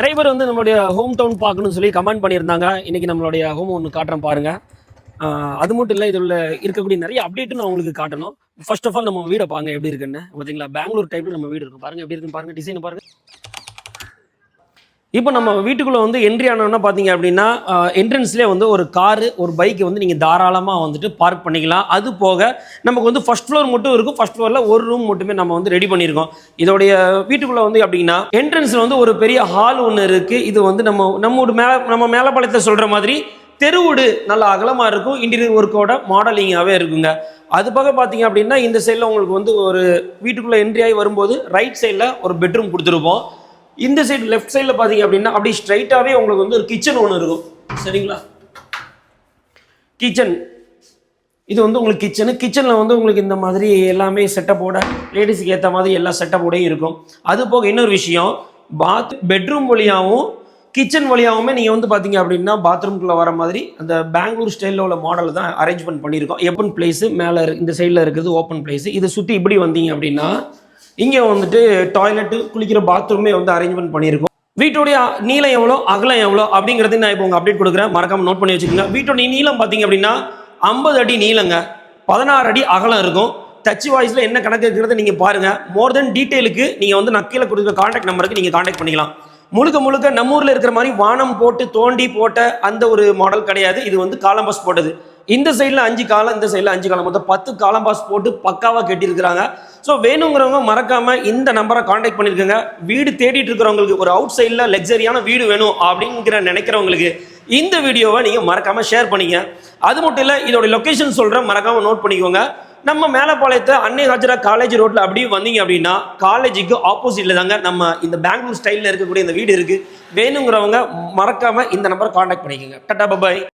நிறைய பேர் வந்து நம்மளுடைய ஹோம் டவுன் பார்க்கணும்னு சொல்லி கமெண்ட் பண்ணியிருந்தாங்க. இன்னைக்கு நம்மளுடைய ஹோம் ஒன்று காட்டுறேன் பாருங்க. அது மட்டும் இல்லை, இதில் இருக்கக்கூடிய நிறைய அப்டேட்டும் நான் உங்களுக்கு காட்டணும். ஃபர்ஸ்ட் ஆஃப் ஆல் நம்ம வீடை பாருங்க எப்படி இருக்குன்னு. பார்த்தீங்களா, பெங்களூர் டைப்ல நம்ம வீடு இருக்கும் பாருங்க, எப்படி இருக்குன்னு பாருங்க, டிசைன் பாருங்க. இப்போ நம்ம வீட்டுக்குள்ளே வந்து என்ட்ரி ஆனோன்னா பார்த்தீங்க அப்படின்னா, என்ட்ரன்ஸ்லேயே வந்து ஒரு காரு ஒரு பைக்கை வந்து நீங்கள் தாராளமாக வந்துட்டு பார்க் பண்ணிக்கலாம். அது போக நமக்கு வந்து ஃபர்ஸ்ட் ஃப்ளோர் மட்டும் இருக்கும். ஃபர்ஸ்ட் ஃப்ளோரில் ஒரு ரூம் மட்டுமே நம்ம வந்து ரெடி பண்ணியிருக்கோம். இதோடைய வீட்டுக்குள்ளே வந்து அப்படின்னா என்ட்ரன்ஸில் வந்து ஒரு பெரிய ஹால் ஒன்று இருக்குது. இது வந்து நம்ம மேலப்பாளையத்தில் சொல்கிற மாதிரி தெருவுடு நல்ல அகலமாக இருக்கும். இன்டீரியர் ஒர்க்கோட மாடலிங்காகவே இருக்குங்க. அது போக பார்த்தீங்க அப்படின்னா இந்த சைடில் உங்களுக்கு வந்து ஒரு வீட்டுக்குள்ளே என்ட்ரி ஆகி வரும்போது ரைட் சைடில் ஒரு பெட்ரூம் கொடுத்துருப்போம். இந்த சைடு லெஃப்ட் சைடில் பார்த்தீங்க அப்படின்னா அப்படி ஸ்ட்ரைட்டாகவே உங்களுக்கு வந்து ஒரு கிச்சன் ஒன்று இருக்கும். சரிங்களா, கிச்சன் இது வந்து உங்களுக்கு கிச்சனில் வந்து உங்களுக்கு இந்த மாதிரி எல்லாமே செட்டப்போட லேடிஸுக்கு ஏற்ற மாதிரி எல்லா செட்டப்போடையும் இருக்கும். அது போக இன்னொரு விஷயம், பெட்ரூம் வழியாகவும் கிச்சன் வழியாகவுமே நீங்கள் வந்து பார்த்தீங்க அப்படின்னா பாத்ரூம்குள்ளே வர மாதிரி அந்த பெங்களூர் ஸ்டைலில் உள்ள மாடல் தான் அரேஞ்ச்மெண்ட் பண்ணியிருக்கோம். ஓப்பன் பிளேஸு மேலே இந்த சைடில் இருக்குது ஓப்பன் பிளேஸு. இதை சுற்றி இப்படி வந்தீங்க அப்படின்னா இங்கே வந்துட்டு டாய்லெட்டு குளிக்கிற பாத்ரூமே வந்து அரேஞ்ச்மெண்ட் பண்ணியிருக்கோம். வீட்டுடைய நீளம் எவ்வளோ அகலம் எவ்வளோ அப்படிங்கிறது நான் இப்போ உங்கள் அப்டேட் கொடுக்குறேன், மறக்காமல் நோட் பண்ணி வச்சுக்கோங்க. வீட்டுடைய நீளம் பார்த்தீங்க அப்படின்னா 50 அடி நீளங்க, 16 அடி அகலம் இருக்கும். டச் வாய்ஸில் என்ன கணக்கு இருக்கிறத நீங்கள் பாருங்கள். மோர் தென் டீட்டெயிலுக்கு நீங்கள் வந்து நான் கீழே கொடுக்குற கான்டாக்ட் நம்பருக்கு நீங்கள் கான்டாக்ட் பண்ணிக்கலாம். முழுக்க நம்ம ஊரில் இருக்கிற மாதிரி வானம் போட்டு தோண்டி போட்ட அந்த ஒரு மாடல் கிடையாது. இது வந்து காலம்பாஸ் போட்டது. இந்த சைடில் 5 காலம், இந்த சைடில் 5 காலம், மொத்தம் 10 காலம்பாஸ் போட்டு பக்காவாக கட்டியிருக்கிறாங்க. ஸோ வேணுங்கிறவங்க மறக்காமல் இந்த நம்பரை கான்டாக்ட் பண்ணியிருக்கோங்க. வீடு தேடிட்டு இருக்கிறவங்களுக்கு, ஒரு அவுட் சைடில் லக்ஸரியான வீடு வேணும் அப்படிங்கிற நினைக்கிறவங்களுக்கு இந்த வீடியோவை நீங்கள் மறக்காமல் ஷேர் பண்ணிங்க. அது மட்டும் இல்லை, இதோட லொக்கேஷன் சொல்கிறேன், மறக்காமல் நோட் பண்ணிக்கோங்க. நம்ம மேலப்பாளையத்தை அன்னை ஹாஜரா காலேஜ் ரோட்டில் அப்படியே வந்தீங்க அப்படின்னா காலேஜுக்கு ஆப்போசிட்டில் தாங்க நம்ம இந்த பெங்களூர் ஸ்டைலில் இருக்கக்கூடிய இந்த வீடு இருக்குது. வேணுங்கிறவங்க மறக்காமல் இந்த நம்பரை கான்டாக்ட் பண்ணிக்கோங்க. Tata bye.